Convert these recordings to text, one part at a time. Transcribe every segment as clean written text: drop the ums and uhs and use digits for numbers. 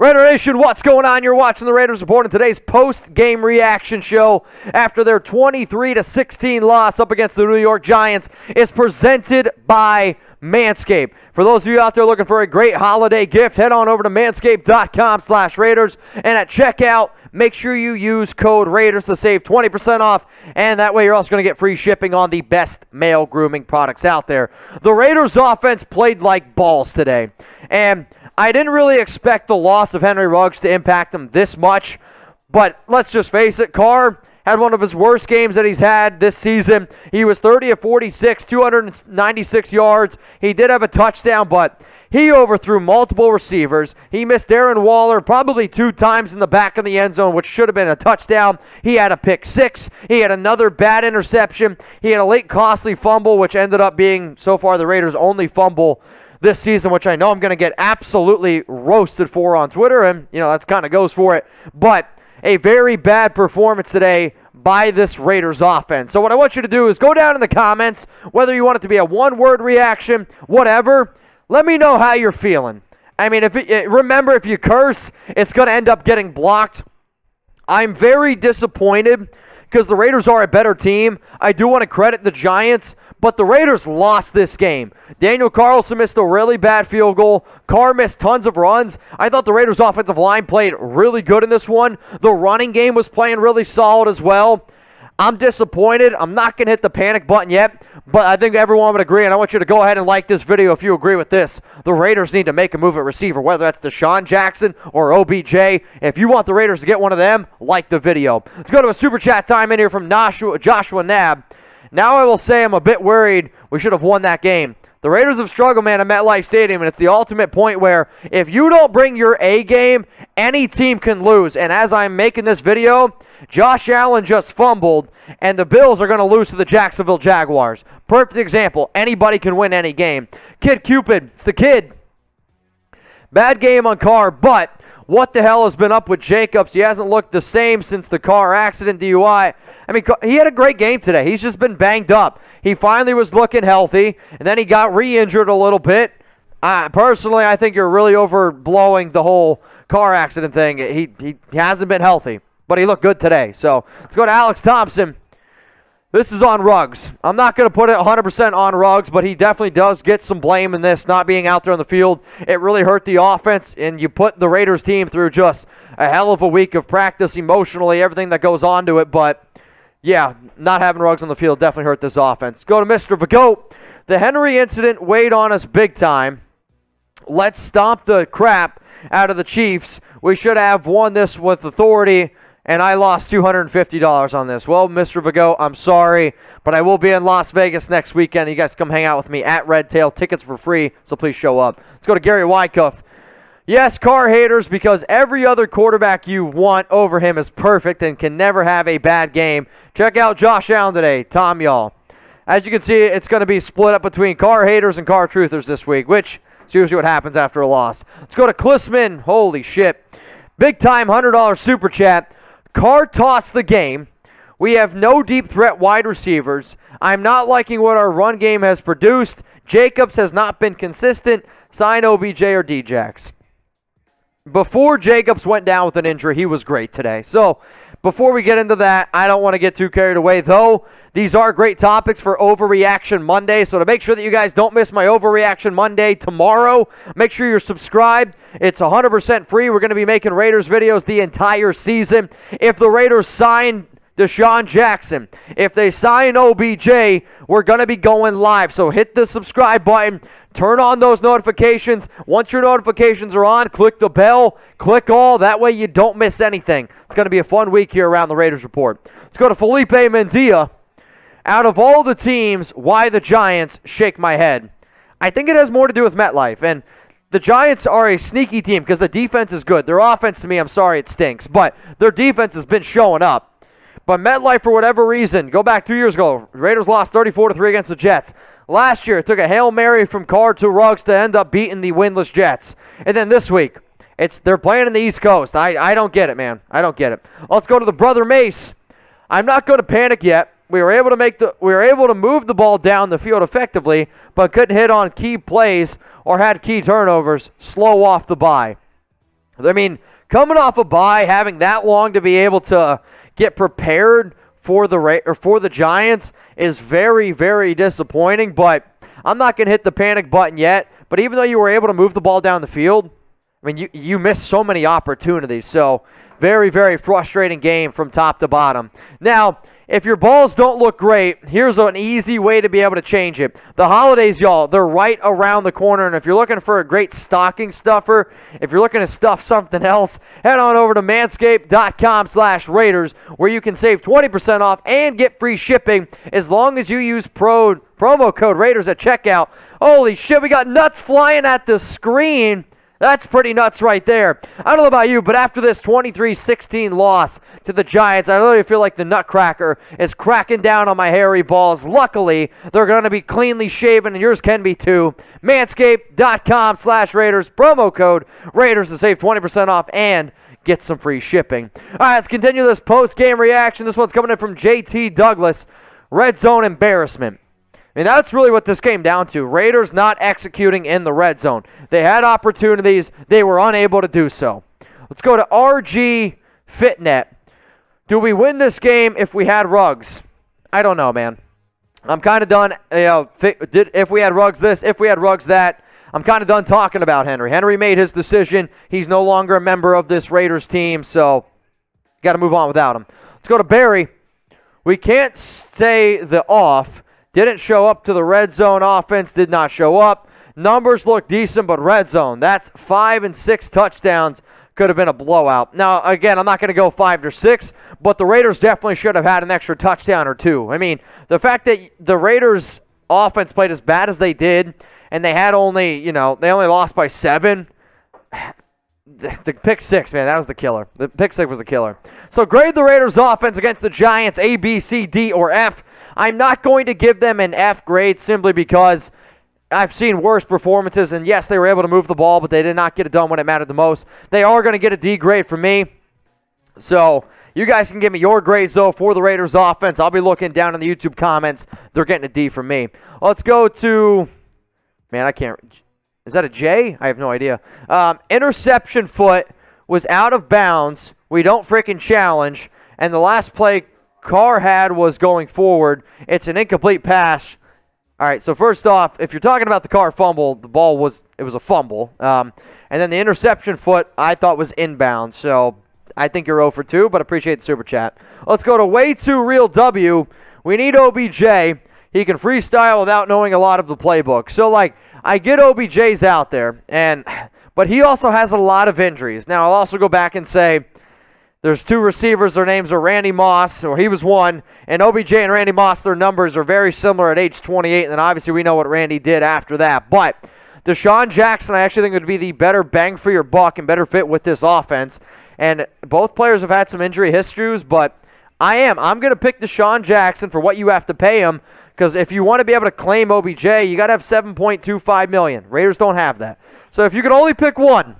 Raider Nation, what's going on? You're watching the Raiders Report, and today's post-game reaction show after their 23-16 loss up against the New York Giants is presented by Manscaped. For those of you out there looking for a great holiday gift, head on over to manscaped.com/Raiders, and at checkout, make sure you use code Raiders to save 20% off, and that way you're also going to get free shipping on the best male grooming products out there. The Raiders offense played like balls today, and I didn't really expect the loss of Henry Ruggs to impact them this much, but let's just face it, Carr had one of his worst games that he's had this season. He was 30 of 46, 296 yards. He did have a touchdown, but he overthrew multiple receivers. He missed Darren Waller probably 2 times in the back of the end zone, which should have been a touchdown. He had a pick 6. He had another bad interception. He had a late costly fumble, which ended up being, so far, the Raiders' only fumble this season, which I know I'm going to get absolutely roasted for on Twitter, and, that's kind of goes for it. But a very bad performance today by this Raiders offense. So what I want you to do is go down in the comments, whether you want it to be a one-word reaction, whatever. Let me know how you're feeling. I mean, remember, if you curse, it's going to end up getting blocked. I'm very disappointed because the Raiders are a better team. I do want to credit the Giants, but the Raiders lost this game. Daniel Carlson missed a really bad field goal. Carr missed tons of runs. I thought the Raiders' offensive line played really good in this one. The running game was playing really solid as well. I'm disappointed. I'm not going to hit the panic button yet, but I think everyone would agree, and I want you to go ahead and like this video if you agree with this. The Raiders need to make a move at receiver, whether that's DeSean Jackson or OBJ. If you want the Raiders to get one of them, like the video. Let's go to a super chat time in here from Joshua Nab. Now I will say I'm a bit worried we should have won that game. The Raiders have struggled, man, at MetLife Stadium, and it's the ultimate point where if you don't bring your A game, any team can lose. And as I'm making this video, Josh Allen just fumbled, and the Bills are going to lose to the Jacksonville Jaguars. Perfect example. Anybody can win any game. Kid Cupid, it's the kid. Bad game on Carr, but what the hell has been up with Jacobs? He hasn't looked the same since the car accident DUI. I mean, he had a great game today. He's just been banged up. He finally was looking healthy, and then he got re-injured a little bit. Personally, I think you're really overblowing the whole car accident thing. He hasn't been healthy, but he looked good today. So let's go to Alex Thompson. This is on Ruggs. I'm not going to put it 100% on Ruggs, but he definitely does get some blame in this, not being out there on the field. It really hurt the offense, and you put the Raiders team through just a hell of a week of practice emotionally, everything that goes on to it. But, yeah, not having Ruggs on the field definitely hurt this offense. Go to Mr. Vagoat. The Henry incident weighed on us big time. Let's stomp the crap out of the Chiefs. We should have won this with authority, and I lost $250 on this. Well, Mr. Vago, I'm sorry, but I will be in Las Vegas next weekend. You guys come hang out with me at Red Tail. Tickets for free, so please show up. Let's go to Gary Wyckoff. Yes, Carr haters, because every other quarterback you want over him is perfect and can never have a bad game. Check out Josh Allen today, Tom Y'all. As you can see, it's going to be split up between Carr haters and Carr truthers this week, which is usually what happens after a loss. Let's go to Klissman. Holy shit. Big time $100 super chat. Carr tossed the game. We have no deep threat wide receivers. I'm not liking what our run game has produced. Jacobs has not been consistent. Sign OBJ or D-Jax. Before Jacobs went down with an injury, he was great today. So before we get into that, I don't want to get too carried away, though. These are great topics for Overreaction Monday. So to make sure that you guys don't miss my Overreaction Monday tomorrow, make sure you're subscribed. It's 100% free. We're going to be making Raiders videos the entire season. If the Raiders sign DeSean Jackson, if they sign OBJ, we're going to be going live. So hit the subscribe button. Turn on those notifications. Once your notifications are on, click the bell, click all. That way you don't miss anything. It's going to be a fun week here around the Raiders Report. Let's go to Felipe Mendia. Out of all the teams, why the Giants? Shake my head. I think it has more to do with MetLife. And the Giants are a sneaky team because the defense is good. Their offense, to me, I'm sorry, it stinks. But their defense has been showing up. But MetLife, for whatever reason, go back 2 years ago, Raiders lost 34-3 against the Jets. Last year, it took a Hail Mary from Carr to Ruggs to end up beating the winless Jets. And then this week, they're playing in the East Coast. I don't get it, man. I don't get it. Let's go to the Brother Mace. I'm not going to panic yet. We were able to move the ball down the field effectively, but couldn't hit on key plays or had key turnovers. Slow off the bye. I mean, coming off a bye, having that long to be able to get prepared for the Giants is very, very disappointing. But I'm not going to hit the panic button yet. But even though you were able to move the ball down the field, I mean, you missed so many opportunities. So very, very frustrating game from top to bottom. Now, if your balls don't look great, here's an easy way to be able to change it. The holidays, y'all, they're right around the corner. And if you're looking for a great stocking stuffer, if you're looking to stuff something else, head on over to manscaped.com/Raiders, where you can save 20% off and get free shipping as long as you use promo code Raiders at checkout. Holy shit, we got nuts flying at the screen. That's pretty nuts right there. I don't know about you, but after this 23-16 loss to the Giants, I literally feel like the Nutcracker is cracking down on my hairy balls. Luckily, they're going to be cleanly shaven, and yours can be too. Manscaped.com/Raiders, promo code Raiders to save 20% off and get some free shipping. All right, let's continue this post-game reaction. This one's coming in from JT Douglas. Red zone embarrassment. I mean, that's really what this came down to. Raiders not executing in the red zone. They had opportunities. They were unable to do so. Let's go to RG Fitnet. Do we win this game if we had Ruggs? I don't know, man. I'm kind of done. If we had Ruggs this, if we had Ruggs that, I'm kind of done talking about Henry. Henry made his decision. He's no longer a member of this Raiders team, so got to move on without him. Let's go to Barry. We can't say the off. Didn't show up to the red zone offense, did not show up. Numbers look decent, but red zone, that's 5 and 6 touchdowns. Could have been a blowout. Now, again, I'm not going to go 5 or 6, but the Raiders definitely should have had an extra touchdown or two. I mean, the fact that the Raiders offense played as bad as they did, and they had only, they only lost by 7. The pick 6, man, that was the killer. The pick 6 was a killer. So grade the Raiders offense against the Giants, A, B, C, D, or F. I'm not going to give them an F grade simply because I've seen worse performances, and yes, they were able to move the ball, but they did not get it done when it mattered the most. They are going to get a D grade from me. So you guys can give me your grades, though, for the Raiders offense. I'll be looking down in the YouTube comments. They're getting a D from me. Let's go to, man, I can't, is that a J? I have no idea. Interception foot was out of bounds. We don't freaking challenge. And the last play Carr had was going forward. It's an incomplete pass. All right, so first off, if you're talking about the Carr fumble, it was a fumble. And then the interception foot I thought was inbound. So I think you're 0 for 2, but appreciate the super chat. Let's go to Way Too Real W. We need OBJ. He can freestyle without knowing a lot of the playbook. So, I get OBJ's out there, but he also has a lot of injuries. Now, I'll also go back and say, there's 2 receivers. Their names are Randy Moss, or he was one, and OBJ and Randy Moss, their numbers are very similar at age 28, and then obviously we know what Randy did after that. But DeSean Jackson, I actually think would be the better bang for your buck and better fit with this offense. And both players have had some injury histories, but I'm going to pick DeSean Jackson for what you have to pay him, because if you want to be able to claim OBJ, you got to have $7.25 million. Raiders don't have that. So if you could only pick one,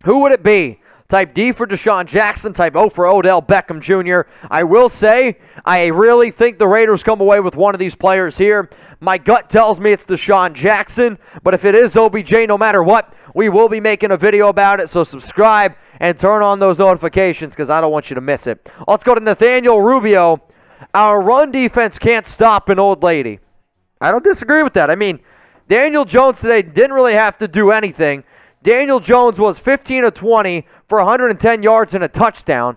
who would it be? Type D for DeSean Jackson. Type O for Odell Beckham Jr. I will say, I really think the Raiders come away with one of these players here. My gut tells me it's DeSean Jackson, but if it is OBJ, no matter what, we will be making a video about it, so subscribe and turn on those notifications because I don't want you to miss it. Let's go to Nathaniel Rubio. Our run defense can't stop an old lady. I don't disagree with that. I mean, Daniel Jones today didn't really have to do anything. Daniel Jones was 15 of 20 for 110 yards and a touchdown.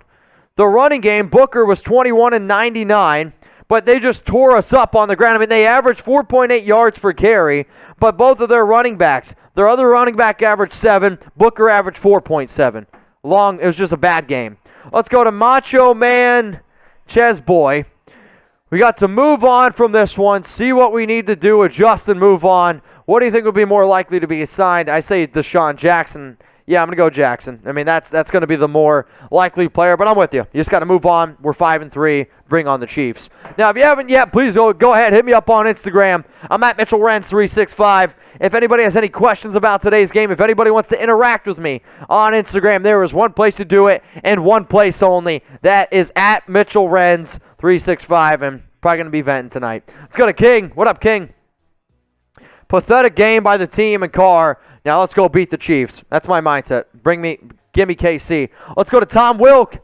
The running game, Booker was 21 and 99, but they just tore us up on the ground. I mean, they averaged 4.8 yards per carry, but both of their running backs, their other running back averaged 7, Booker averaged 4.7. It was just a bad game. Let's go to Macho Man Chesboy. We got to move on from this one, see what we need to do, adjust and move on. What do you think would be more likely to be assigned? I say DeSean Jackson. Yeah, I'm going to go Jackson. I mean, that's going to be the more likely player, but I'm with you. You just got to move on. We're 5-3. Bring on the Chiefs. Now, if you haven't yet, please go ahead. Hit me up on Instagram. I'm at Mitchell Renz 365. If anybody has any questions about today's game, if anybody wants to interact with me on Instagram, there is one place to do it and one place only. That is at Mitchell Renz 365, and probably going to be venting tonight. Let's go to King. What up, King? Pathetic game by the team and Carr. Now let's go beat the Chiefs. That's my mindset. Give me KC. Let's go to Tom Wilk.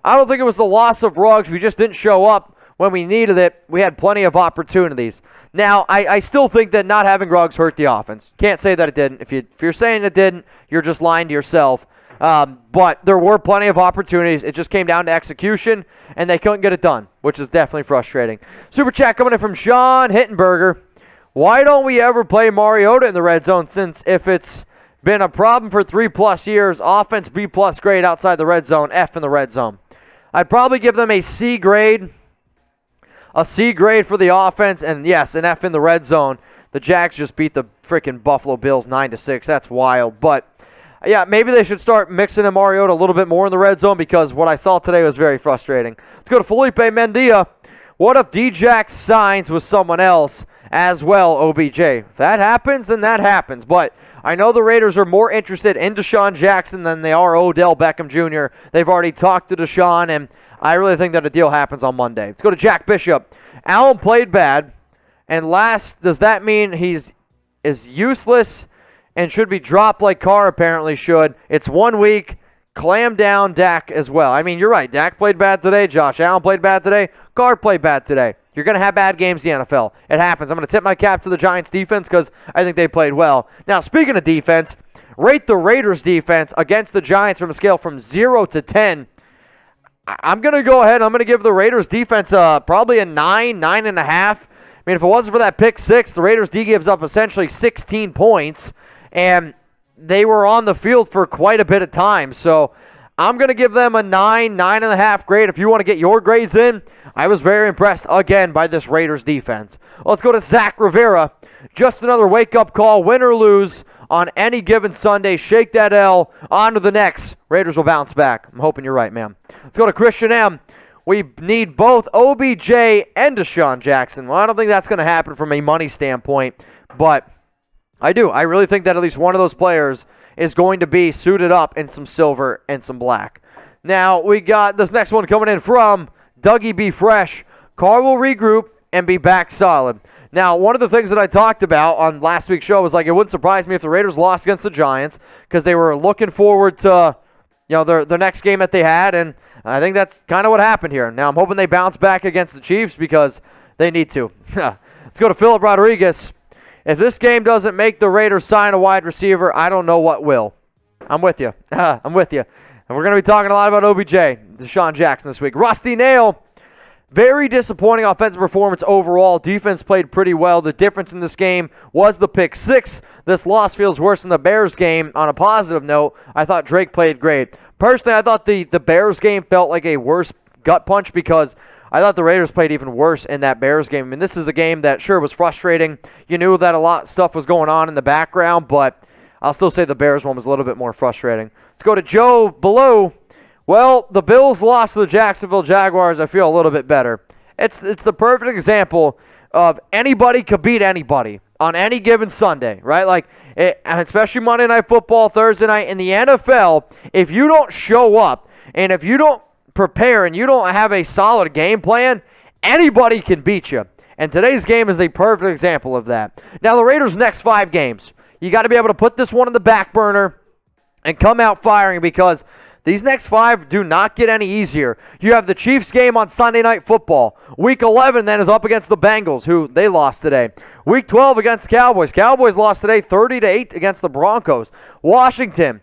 I don't think it was the loss of Ruggs. We just didn't show up when we needed it. We had plenty of opportunities. Now, I still think that not having Ruggs hurt the offense. Can't say that it didn't. If you're saying it didn't, you're just lying to yourself. But there were plenty of opportunities. It just came down to execution, and they couldn't get it done, which is definitely frustrating. Super chat coming in from Sean Hittenberger. Why don't we ever play Mariota in the red zone, since if it's been a problem for 3+ years, offense B+ grade outside the red zone, F in the red zone? I'd probably give them a C grade. A C grade for the offense, and yes, an F in the red zone. The Jags just beat the freaking Buffalo Bills 9-6. That's wild. But, yeah, maybe they should start mixing in Mariota a little bit more in the red zone, because what I saw today was very frustrating. Let's go to Felipe Mendia. What if D-Jax signs with someone else as well, OBJ? If that happens, then that happens. But I know the Raiders are more interested in DeSean Jackson than they are Odell Beckham Jr. They've already talked to DeSean, and I really think that a deal happens on Monday. Let's go to Jack Bishop. Allen played bad, and last, does that mean is useless and should be dropped like Carr apparently should? It's 1 week. Clam down Dak as well. I mean, you're right. Dak played bad today. Josh Allen played bad today. Carr played bad today. You're going to have bad games in the NFL. It happens. I'm going to tip my cap to the Giants defense because I think they played well. Now, speaking of defense, rate the Raiders defense against the Giants from a scale from 0 to 10. I'm going to go ahead and I'm going to give the Raiders defense probably a 9, 9.5. I mean, if it wasn't for that pick six, the Raiders D gives up essentially 16 points, and they were on the field for quite a bit of time. So I'm going to give them a 9, 9.5 grade. If you want to get your grades in, I was very impressed again by this Raiders defense. Let's go to Zach Rivera. Just another wake-up call, win or lose on any given Sunday. Shake that L. On to the next. Raiders will bounce back. I'm hoping you're right, man. Let's go to Christian M. We need both OBJ and DeSean Jackson. Well, I don't think that's going to happen from a money standpoint, but I do. I really think that at least one of those players is going to be suited up in some silver and some black. Now, we got this next one coming in from Dougie B. Fresh. Carr will regroup and be back solid. Now, one of the things that I talked about on last week's show was like it wouldn't surprise me if the Raiders lost against the Giants because they were looking forward to their next game that they had, and I think that's kind of what happened here. Now, I'm hoping they bounce back against the Chiefs because they need to. Let's go to Philip Rodriguez. If this game doesn't make the Raiders sign a wide receiver, I don't know what will. I'm with you. I'm with you. And we're going to be talking a lot about OBJ, DeSean Jackson this week. Rusty Nail. Very disappointing offensive performance overall. Defense played pretty well. The difference in this game was the pick six. This loss feels worse than the Bears game. On a positive note, I thought Drake played great. Personally, I thought the Bears game felt like a worse gut punch because I thought the Raiders played even worse in that Bears game. I mean, this is a game that sure was frustrating. You knew that a lot of stuff was going on in the background, but I'll still say the Bears one was a little bit more frustrating. Let's go to Joe Below. Well, the Bills lost to the Jacksonville Jaguars. I feel a little bit better. It's the perfect example of anybody could beat anybody on any given Sunday, right? Like, especially Monday Night Football, Thursday night. In the NFL, if you don't show up and if you don't prepare and you don't have a solid game plan, anybody can beat you. And today's game is the perfect example of that. Now, the Raiders' next 5 games, you got to be able to put this one in the back burner and come out firing because these next 5 do not get any easier. You have the Chiefs game on Sunday Night Football. Week 11 then is up against the Bengals, who they lost today. Week 12 against Cowboys. Cowboys lost today 30-8 against the Broncos. Washington.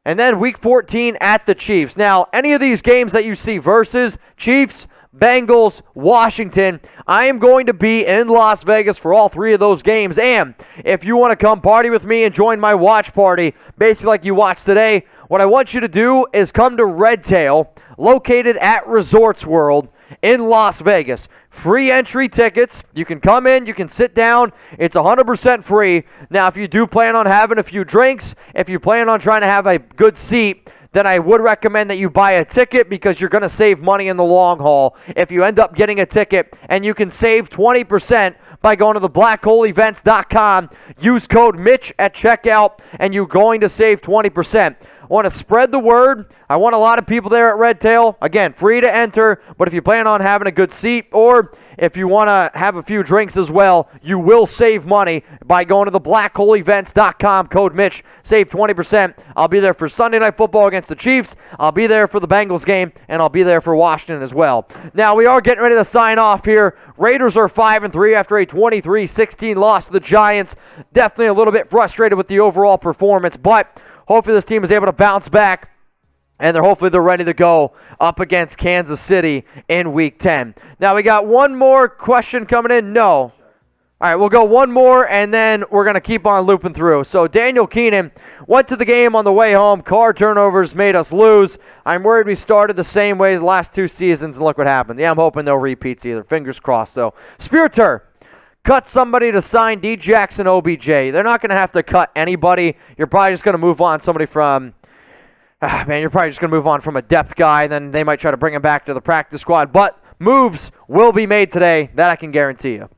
And then Week 14 at the Chiefs. Now, any of these games that you see versus Chiefs, Bengals, Washington, I am going to be in Las Vegas for all 3 of those games. And if you want to come party with me and join my watch party, basically like you watched today, what I want you to do is come to Red Tail, located at Resorts World in Las Vegas. Free entry tickets. You can come in, you can sit down. It's 100% free. Now, if you do plan on having a few drinks, if you plan on trying to have a good seat, then I would recommend that you buy a ticket because you're going to save money in the long haul if you end up getting a ticket, and you can save 20% by going to the blackholeevents.com. Use code Mitch at checkout, and you're going to save 20%. I want to spread the word. I want a lot of people there at Red Tail. Again, free to enter, but if you plan on having a good seat or if you want to have a few drinks as well, you will save money by going to the blackholeevents.com, code Mitch, save 20%. I'll be there for Sunday Night Football against the Chiefs. I'll be there for the Bengals game, and I'll be there for Washington as well. Now, we are getting ready to sign off here. Raiders are 5-3 after a 23-16 loss to the Giants. Definitely a little bit frustrated with the overall performance, but hopefully this team is able to bounce back, and hopefully they're ready to go up against Kansas City in Week 10. Now, we got one more question coming in. No. All right, we'll go one more, and then we're going to keep on looping through. So, Daniel Keenan went to the game on the way home. Carr turnovers made us lose. I'm worried we started the same way as the last 2 seasons, and look what happened. Yeah, I'm hoping no repeats either. Fingers crossed, though. Spiritor, cut somebody to sign D. Jackson OBJ. They're not going to have to cut anybody. You're probably just going to move on somebody from... you're probably just going to move on from a depth guy, and then they might try to bring him back to the practice squad. But moves will be made today. That I can guarantee you.